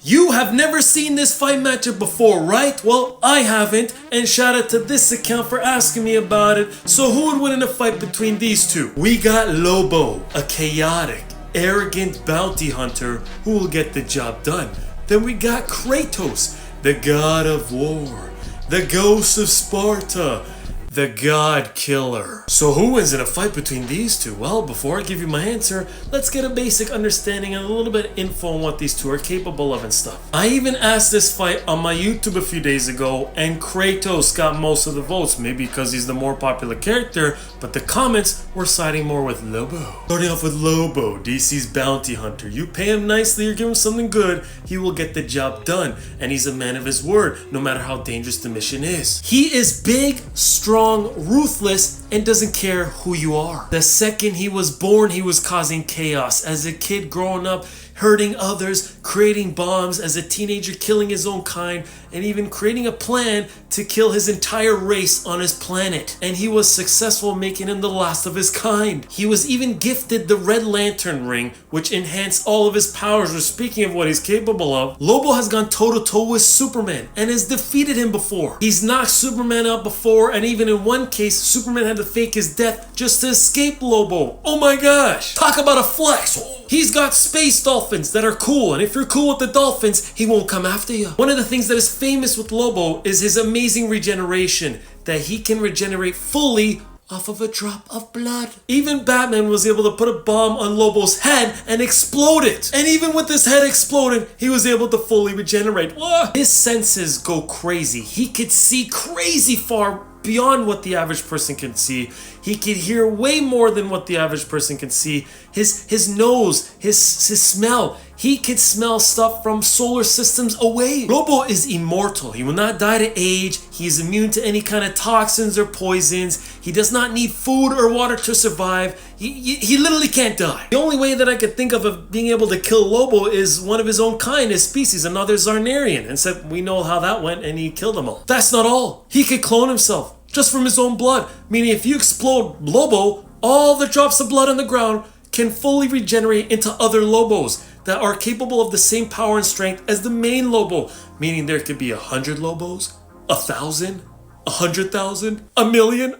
You have never seen this fight matchup before, right? Well, I haven't, and shout out to this account for asking me about it. So who would win in a fight between these two? We got Lobo, a chaotic, arrogant bounty hunter who will get the job done. Then we got Kratos, the god of war, the ghost of Sparta, the god killer. So who wins in a fight between these two? Well, before I give you my answer, let's get a basic understanding and a little bit of info on what these two are capable of and stuff. I even asked this fight on my YouTube a few days ago, and Kratos got most of the votes, maybe because he's the more popular character, but the comments were siding more with Lobo. Starting off with Lobo, DC's bounty hunter. You pay him nicely or give him something good, he will get the job done, and he's a man of his word, no matter how dangerous the mission is. He is big, strong, ruthless, and doesn't care who you are. The second he was born, he was causing chaos. As a kid growing up, hurting others, creating bombs, as a teenager killing his own kind, and even creating a plan to kill his entire race on his planet. And he was successful, making him the last of his kind. He was even gifted the Red Lantern ring, which enhanced all of his powers. Or speaking of what he's capable of, Lobo has gone toe-to-toe with Superman and has defeated him before. He's knocked Superman out before, and even in one case, Superman had to fake his death just to escape Lobo. Oh my gosh! Talk about a flex! He's got space dolphins that are cool, and if you're cool with the dolphins, he won't come after you. One of the things that is famous with Lobo is his amazing regeneration, that he can regenerate fully off of a drop of blood. Even Batman was able to put a bomb on Lobo's head and explode it. And even with his head exploding, he was able to fully regenerate. Whoa. His senses go crazy. He could see crazy far beyond what the average person can see. He could hear way more than what the average person can see. His nose, his smell, he could smell stuff from solar systems away. Lobo is immortal. He will not die to age. He is immune to any kind of toxins or poisons. He does not need food or water to survive. He literally can't die. The only way that I could think of being able to kill Lobo is one of his own kind, his species, another Zarnarian. Except we know how that went and he killed them all. That's not all. He could clone himself just from his own blood. Meaning if you explode Lobo, all the drops of blood on the ground can fully regenerate into other Lobos that are capable of the same power and strength as the main Lobo. Meaning there could be 100 Lobos, 1,000, 100,000, 1,000,000.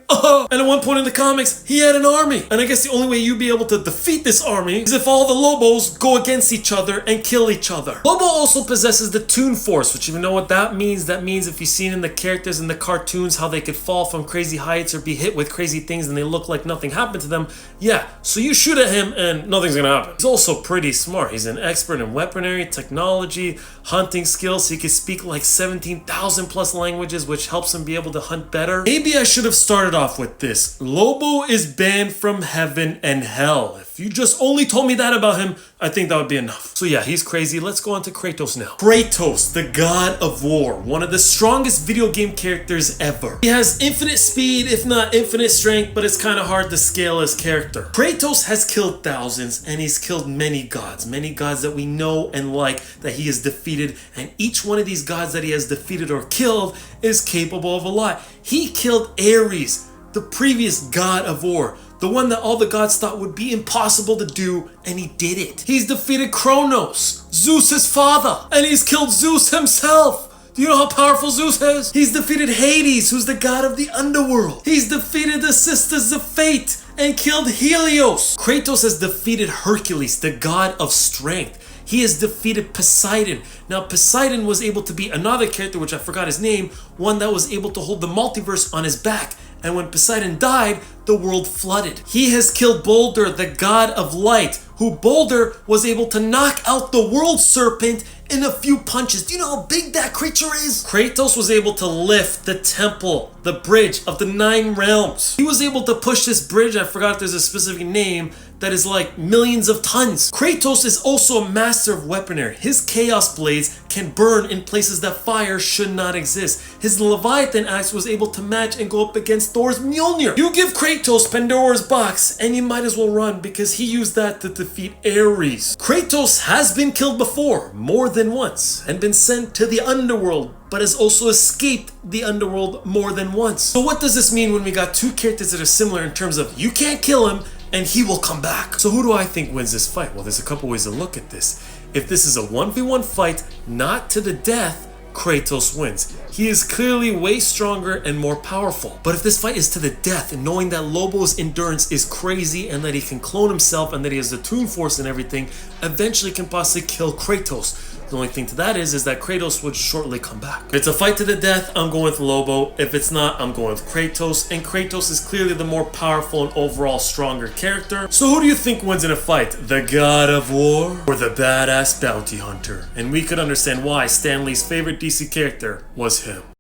And at one point in the comics, he had an army. And I guess the only way you'd be able to defeat this army is if all the Lobos go against each other and kill each other. Lobo also possesses the Toon Force, which if you know what that means if you've seen in the characters in the cartoons how they could fall from crazy heights or be hit with crazy things and they look like nothing happened to them. Yeah, so you shoot at him and nothing's gonna happen. He's also pretty smart. He's an expert in weaponry, technology, hunting skills. He can speak like 17,000 plus languages, which helps him be able to hunt better. Maybe I should have started off with this. Lobo is banned from heaven and hell. If you just only told me that about him, I think that would be enough. So yeah, he's crazy. Let's go on to Kratos now. Kratos, the god of war, one of the strongest video game characters ever. He has infinite speed, if not infinite strength, but it's kind of hard to scale his character. Kratos has killed thousands, and he's killed many gods that we know and like, that he has defeated, and each one of these gods that he has defeated or killed is capable of a lot. He killed Ares, the previous god of war, the one that all the gods thought would be impossible to do, and he did it. He's defeated Kronos, Zeus's father, and he's killed Zeus himself. Do you know how powerful Zeus is? He's defeated Hades, who's the god of the underworld. He's defeated the Sisters of Fate and killed Helios. Kratos has defeated Hercules, the god of strength. He has defeated Poseidon. Now, Poseidon was able to be another character, which I forgot his name, one that was able to hold the multiverse on his back. And when Poseidon died, the world flooded. He has killed Balder, the god of light, who Balder was able to knock out the world serpent in a few punches. Do you know how big that creature is? Kratos was able to lift the temple, the bridge of the 9 realms. He was able to push this bridge, I forgot if there's a specific name, that is like millions of tons. Kratos is also a master of weaponry. His chaos blades can burn in places that fire should not exist. His Leviathan axe was able to match and go up against Thor's Mjolnir. You give Kratos Pandora's box and you might as well run, because he used that to defeat Ares. Kratos has been killed before, more than once, and been sent to the underworld, but has also escaped the underworld more than once. So what does this mean when we got two characters that are similar in terms of you can't kill him and he will come back? So who do I think wins this fight? Well, there's a couple ways to look at this. If this is a 1v1 fight, not to the death, Kratos wins. He is clearly way stronger and more powerful. But if this fight is to the death, knowing that Lobo's endurance is crazy and that he can clone himself and that he has the Toon Force and everything, eventually can possibly kill Kratos. The only thing to that is that Kratos would shortly come back. If it's a fight to the death, I'm going with Lobo. If it's not, I'm going with Kratos. And Kratos is clearly the more powerful and overall stronger character. So who do you think wins in a fight? The God of War or the badass bounty hunter? And we could understand why Stan Lee's favorite DC character was him.